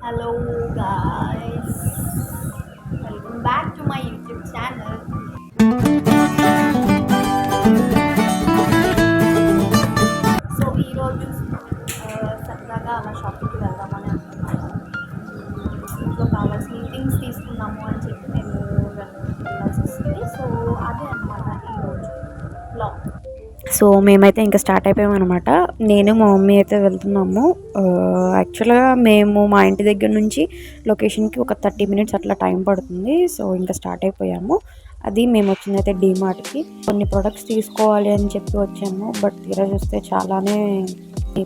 Hello guys, welcome back to my YouTube channel. So ఈరోజు సరదాగా అలా షాపింగ్కి వెళ్దామని అనుకున్నాను. ఇంట్లో కావాల్సిన థింగ్స్ తీసుకున్నాము అని చెప్పి మేము వెళ్ళాల్సి వస్తుంది. సో అదే అనమాట ఈరోజు బ్లాగ్. సో మేమైతే ఇంకా స్టార్ట్ అయిపోయామన్నమాట. నేను మా మమ్మీ అయితే వెళ్తున్నాము. యాక్చువల్గా మేము మా ఇంటి దగ్గర నుంచి లొకేషన్కి ఒక 30 మినిట్స్ అట్లా టైం పడుతుంది. సో ఇంకా స్టార్ట్ అయిపోయాము. అది మేము వచ్చిందైతే డీమార్ట్కి కొన్ని ప్రొడక్ట్స్ తీసుకోవాలి అని చెప్పి వచ్చాము. బట్ తీరా చూస్తే చాలానే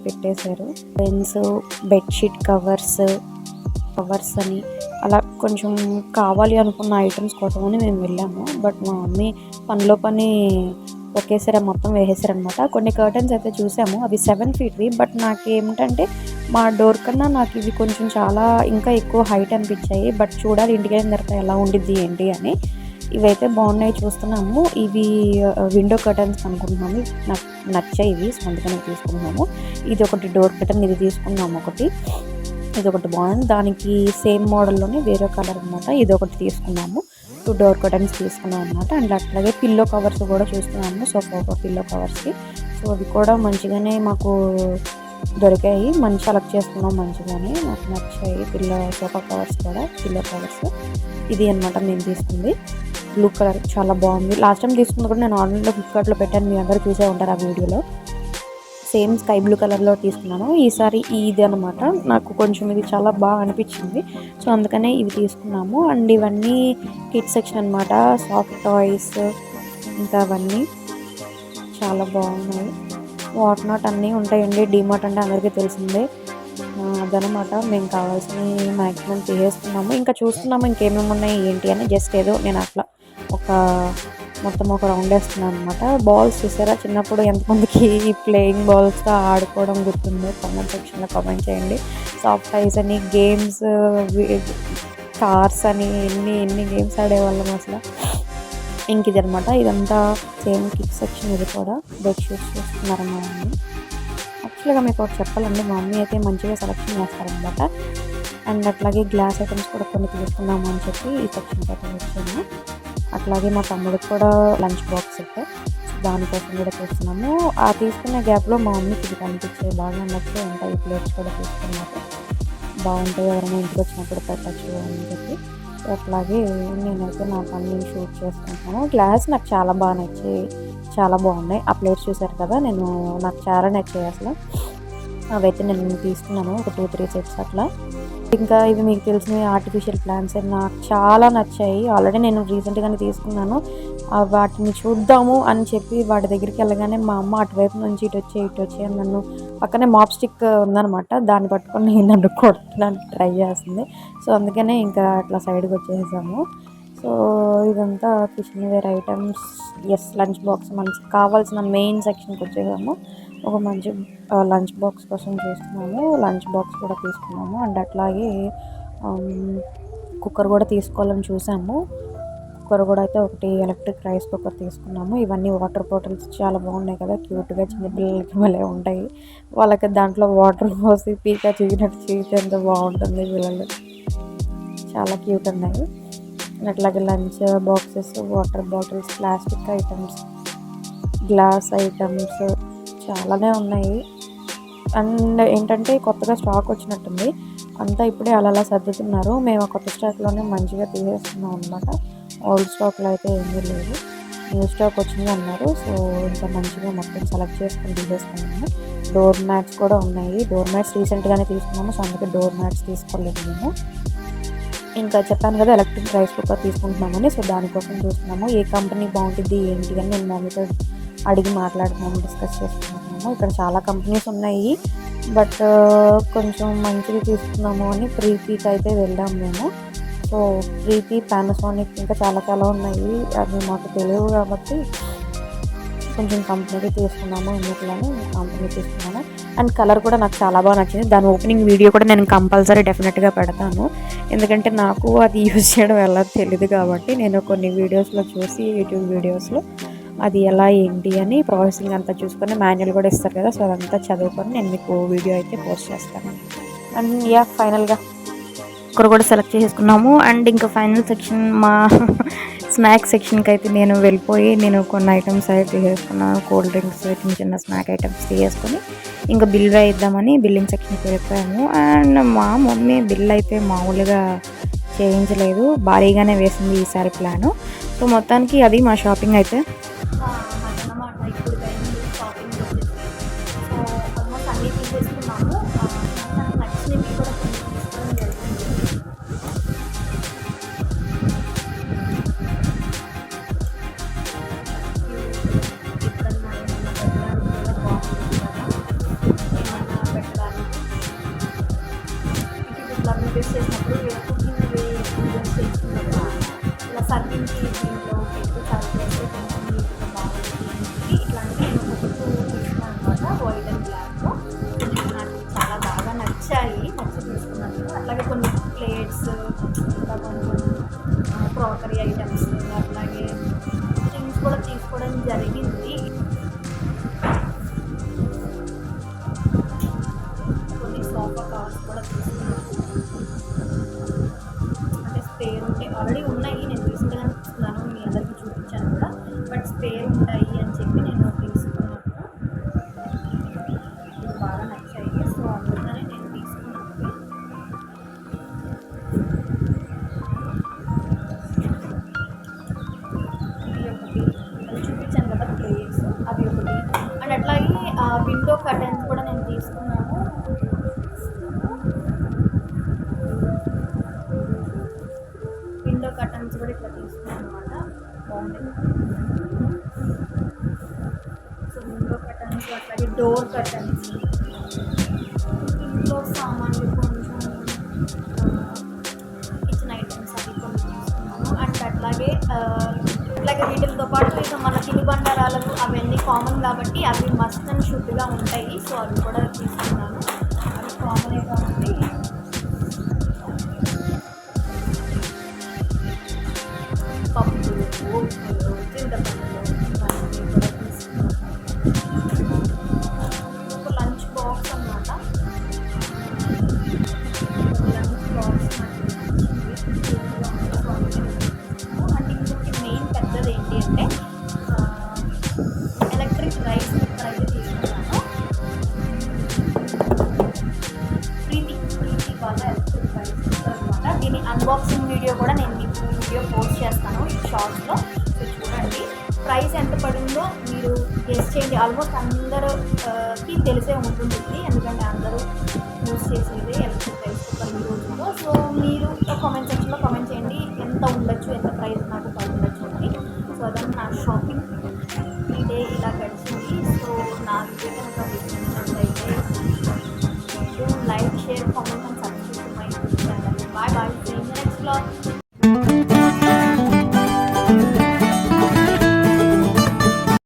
పెట్టేశారు. పెన్స్, బెడ్షీట్ కవర్స్ అని అలా కొంచెం కావాలి అనుకున్న ఐటమ్స్ కోసమని మేము వెళ్ళాము. బట్ మా మమ్మీ పనిలో పని ఒకేసారి మొత్తం వేసేసారనమాట. కొన్ని కర్టన్స్ అయితే చూసాము, అవి 7 ఫీట్వి. బట్ నాకు ఏమిటంటే మా డోర్ కన్నా నాకు ఇవి కొంచెం చాలా ఇంకా ఎక్కువ హైట్ అనిపించాయి. బట్ చూడాలి ఇంటికి వెళ్ళిన తర్వాత ఎలా ఉండిద్ది ఏంటి అని. ఇవైతే బాగున్నాయి చూస్తున్నాము. ఇవి విండో కర్టన్స్ అనుకుంటున్నాము. నాకు నచ్చాయి ఇవి, సో అందుకని తీసుకున్నాము. ఇది ఒకటి డోర్ కర్టన్, ఇది తీసుకున్నాము ఒకటి. ఇది ఒకటి బాగుంది, దానికి సేమ్ మోడల్లోనే వేరే కలర్ అనమాట. ఇది ఒకటి తీసుకున్నాము. 2 డోర్ కర్టన్స్ తీసుకున్నాం అనమాట. అండ్ అట్లాగే పిల్లో కవర్స్ కూడా చూస్తున్నాము, సోఫా పిల్లో కవర్స్కి. సో అవి కూడా మంచిగానే మాకు దొరికాయి. మంచి సెలెక్ట్ చేసుకున్నాం మంచిగానే, నాకు నచ్చాయి సోఫా కవర్స్ కూడా, పిల్లో కవర్స్. ఇది అనమాట మేము తీసుకుంది. బ్లూ కలర్ చాలా బాగుంది. లాస్ట్ టైం తీసుకుంది కూడా నేను ఆన్లైన్లో ఫ్లిప్కార్ట్లో పెట్టాను, మీ అందరూ చూసే ఉంటారు ఆ వీడియోలో. సేమ్ స్కై బ్లూ కలర్లో తీసుకున్నాను. ఈసారి ఇది అనమాట. నాకు కొంచెం ఇది చాలా బాగా అనిపించింది, సో అందుకనే ఇవి తీసుకున్నాము. అండ్ ఇవన్నీ కిడ్స్ సెక్షన్ అనమాట. సాఫ్ట్ టాయ్స్ ఇంకా అవన్నీ చాలా బాగున్నాయి. వాట్ నాట్ అన్నీ ఉంటాయండి. డీమార్ట్ అంటే అందరికీ తెలిసిందే. అదనమాట మేము కావాల్సినవి మ్యాక్సిమం తీసేసుకున్నాము. ఇంకా చూస్తున్నాము ఇంకేమేమి ఉన్నాయి ఏంటి అని. జస్ట్ ఏదో నేను అట్లా మొత్తం ఒక రౌండ్ వేస్తున్నాను అనమాట. బాల్స్ చూసారా, చిన్నప్పుడు ఎంతమందికి ఈ ప్లేయింగ్ బాల్స్తో ఆడుకోవడం గుర్తుందో కామెంట్ సెక్షన్లో కామెంట్ చేయండి. సాఫ్ట్ టైస్ అని, గేమ్స్, కార్స్ అని ఎన్ని గేమ్స్ ఆడేవాళ్ళం అసలు. ఇంక ఇది అనమాట. ఇదంతా సేమ్ కిడ్స్ సెక్షన్. ఇది కూడా బెడ్షీట్స్ చూస్తున్నారు మా మమ్మీ. యాక్చువల్గా మీకు ఒకటి చెప్పాలండి, మా మమ్మీ అయితే మంచిగా సెలెక్షన్ చేస్తారనమాట. అండ్ అట్లాగే గ్లాస్ ఐటమ్స్ కూడా కొన్ని తీసుకున్నాము అని చెప్పి ఈ సెక్షన్కి అయితే వచ్చాము. అట్లాగే మా తమ్ముడికి కూడా లంచ్ బాక్స్ అయితే దానికోసం కూడా చూస్తున్నాము. ఆ తీసుకునే గ్యాప్లో మా మమ్మీకి ఇది కనిపించే బాగా నచ్చి ఉంటాయి. ప్లేట్స్ కూడా తీసుకున్నాక బాగుంటాయి, ఎవరైనా ఇంటికి వచ్చినప్పుడు పెట్టచ్చు అని చెప్పి. అట్లాగే నేనైతే నా పని షూట్ చేసుకుంటున్నాను. గ్లాస్ నాకు చాలా బాగా నచ్చాయి, చాలా బాగున్నాయి. ఆ ప్లేట్స్ చూసారు కదా, నాకు చాలా నచ్చాయి అసలు. అవైతే నేను తీసుకున్నాను ఒక 2-3 సెట్స్ అట్లా. ఇంకా ఇవి మీకు తెలిసిన ఆర్టిఫిషియల్ ప్లాంట్స్ నాకు చాలా నచ్చాయి. ఆల్రెడీ నేను రీసెంట్గానే తీసుకున్నాను. వాటిని చూద్దాము అని చెప్పి వాటి దగ్గరికి వెళ్ళగానే మా అమ్మ అటువైపు నుంచి ఇటు వచ్చే అని నన్ను పక్కనే మాప్ స్టిక్ ఉందనమాట, దాన్ని పట్టుకొని నన్ను కొట్టడానికి ట్రై చేస్తుంది. సో అందుకనే ఇంకా అట్లా సైడ్కి వచ్చేసాము. సో ఇదంతా kitchen ware items. Lunch box మనకి కావాల్సిన మెయిన్ సెక్షన్కి వచ్చేసాము. ఒక మంచి లంచ్ బాక్స్ కోసం చూస్తున్నాము. లంచ్ బాక్స్ కూడా తీసుకున్నాము. అండ్ అట్లాగే కుక్కర్ కూడా తీసుకోవాలని చూసాము. కుక్కర్ కూడా అయితే ఒకటి ఎలక్ట్రిక్ రైస్ కుక్కర్ తీసుకున్నాము. ఇవన్నీ వాటర్ బాటిల్స్ చాలా బాగున్నాయి కదా, క్యూట్గా చిన్నపిల్లలకి మళ్ళీ ఉంటాయి. వాళ్ళకి దాంట్లో వాటర్ పోసి పీకా చీకినట్టు చీకితే ఎంత బాగుంటుంది. పిల్లలు చాలా క్యూట్ ఉన్నాయి. అట్లాగే lunch boxes, water bottles, plastic items, glass items చాలానే ఉన్నాయి. అండ్ ఏంటంటే కొత్తగా స్టాక్ వచ్చినట్టుంది, అంతా ఇప్పుడే అలా సర్దుతున్నారు. మేము కొత్త స్టాక్లోనే మంచిగా తీసేస్తున్నాం అనమాట. ఓల్డ్ స్టాక్లో అయితే ఏమీ లేదు, న్యూ స్టాక్ వచ్చింది అన్నారు. సో ఇంకా మంచిగా మొత్తం సెలెక్ట్ చేసుకుని తీసేసుకున్నాము. డోర్ మ్యాట్స్ కూడా ఉన్నాయి. డోర్ మ్యాట్స్ రీసెంట్గానే తీసుకున్నాము, సో అందుకే డోర్ మ్యాట్స్ తీసుకోలేదు మేము. ఇంకా చెప్పాను కదా ఎలక్ట్రిక్ రైస్ కుక్కర్ తీసుకుంటున్నామని. సో దానికోసం చూస్తున్నాము ఏ కంపెనీ బాగుంటుంది ఏంటి అని నేను మమ్మీతో అడిగి మాట్లాడుతున్నాము, డిస్కస్ చేసుకుంటున్నాము. ఇక్కడ చాలా కంపెనీస్ ఉన్నాయి, బట్ కొంచెం మంచిగా తీసుకున్నాము అని ప్రీతికి అయితే వెళ్ళాము మేము. సో ప్రీతి, పానాసోనిక్ ఇంకా చాలా ఉన్నాయి. అది మాకు తెలియదు కాబట్టి కొంచెం కంపెనీకి తీసుకున్నాము. ఎందుకులని కంపెనీ తీసుకున్నాను. అండ్ కలర్ కూడా నాకు చాలా బాగా నచ్చింది. దాని ఓపెనింగ్ వీడియో కూడా నేను కంపల్సరీ డెఫినెట్గా పెడతాను, ఎందుకంటే నాకు అది యూజ్ చేయడం ఎలా తెలియదు కాబట్టి. నేను కొన్ని వీడియోస్లో చూసి, యూట్యూబ్ వీడియోస్లో అది ఎలా ఏంటి అని ప్రాసెసింగ్ అంతా చూసుకొని, మాన్యువల్ కూడా ఇస్తారు కదా, సో అదంతా చదువుకొని నేను మీకు వీడియో అయితే పోస్ట్ చేస్తాను. అండ్ ఫైనల్గా కుక్కర్ కూడా సెలెక్ట్ చేసుకున్నాము. అండ్ ఇంకా ఫైనల్ సెక్షన్ మా స్నాక్స్ సెక్షన్కి అయితే నేను వెళ్ళిపోయి నేను కొన్ని ఐటమ్స్ అయితే తీసేసుకున్నాను. కూల్ డ్రింక్స్, చిన్న చిన్న స్నాక్ ఐటమ్స్ తీసేసుకొని ఇంకా బిల్ వేయిద్దామని బిల్లింగ్ సెక్షన్కి వెళ్ళిపోయాము. అండ్ మా మమ్మీ బిల్ అయితే మామూలుగా చేయించలేదు, భారీగానే వేసింది ఈసారి ప్లాను. సో మొత్తానికి అది మా షాపింగ్ అయితే. అదన్నమాట ఇప్పుడు అయింది షాపింగ్ వచ్చేసి. సో ఆల్మోస్ట్ అన్నీ తీసేసుకున్నాము. నాకు నచ్చినవి కూడా కొన్ని తీసుకోవడం జరిగింది. ఎప్పుడన్నా ఏమన్నా పెట్టడానికి కూడా బాగుంటుంది కదా, ఏమన్నా పెట్టడానికి ఇట్లా వీడియోస్ చేసినప్పుడు కుకింగ్ వీడియోస్ చేస్తున్నప్పుడు ఇలా సర్వింగ్కి దీంట్లో పెట్టి సర్వ్ చేస్తే కొంచెం నీట్గా బాగుంటుంది. ఇట్లాంటివి నేను ఒక తీసుకున్నాను అనమాట, వైట్ అండ్ బ్లాక్లో. నాకు చాలా బాగా నచ్చి తీసుకున్నాను. అట్లాగే కొన్ని ప్లేట్స్, ఇంకా కొన్ని క్రాకరీ ఐటమ్స్, అట్లాగే థింగ్స్ కూడా తీసుకోవడం జరిగింది. కొన్ని సోఫా కవర్స్ కూడా తీసుకున్నాను. అంటే స్పేర్ ఉంటే ఆల్రెడీ ఉన్నాయి, నేను రీసెంట్గానే తీసుకున్నాను, మీ అందరికీ చూపించాను కూడా. బట్ స్పేర్ ఉంటాయి అని చెప్పి నేను తీసుకున్నాను. ఇది బాగా నచ్చాయి, సో అందుకనే నేను తీసుకున్నాను. ఇది ఒకటి అది చూపించాను కదా ప్లేట్స్, అది ఒకటి. అండ్ అట్లాగే విండో కర్టెన్స్ కూడా నేను తీసుకున్నాను. విండో కర్టన్స్ కూడా ఇట్లా తీసుకున్నాను అనమాట, బాగుంటుంది. సో విండో కర్టన్స్, అట్లాగే డోర్ కర్టన్స్, ఇంట్లో సామాన్లు కొంచెం కిచెన్ ఐటమ్స్ అవి కొన్ని తీసుకున్నాను. అండ్ అట్లాగే వీటితో పాటు ఇక మన తినుబండారాలు అవన్నీ కామన్ కాబట్టి అవి మస్ట్ అండ్ షుడ్గా ఉంటాయి. సో అవి కూడా తీసుకున్నాను, అవి కామనే కాబట్టి. పప్పులు, ఉప్పులు, చింతపండులు ఇవన్నీ కూడా తీసుకున్నాను. ఒక లంచ్ బాక్స్ అన్నమాట. లంచ్ బాక్స్ నాకు నచ్చింది, అండ్ ఇంకొకటి మెయిన్ పెద్దది ఏంటి అంటే ఎలక్ట్రిక్ రైస్ కుక్కర్ అయితే తీసుకున్నాను. ప్రీతి వాళ్ళ ఎలక్ట్రిక్ రైస్ కుక్కర్ అనమాట. దీని అన్బాక్సింగ్ వీడియో కూడా నేను మీకు వీడియో పోస్ట్ చేస్తాను షార్ట్స్లో, సో చూడండి. ప్రైస్ ఎంత పడిందో మీరు గెస్ చేయండి. ఆల్మోస్ట్ అందరికి తెలిసే ఉంటుంది, ఎందుకంటే అందరూ యూజ్ చేసేది ఎలక్ట్రిక్ రైస్ కుక్కర్ ఈ రోజుల్లో. సో మీరు కామెంట్ సెక్షన్లో కామెంట్ చేయండి ఎంత ఉండొచ్చు, ఎంత ప్రైస్ నాకు పడి ఉండొచ్చు అని. సో అదంతా నా షాపింగ్ ఈ డే ఇలా గడిచింది. సో నా వీడియో కనుక మీకు నచ్చినట్లయితే like, share, comment and subscribe my channel. Bye bye, see you next vlog.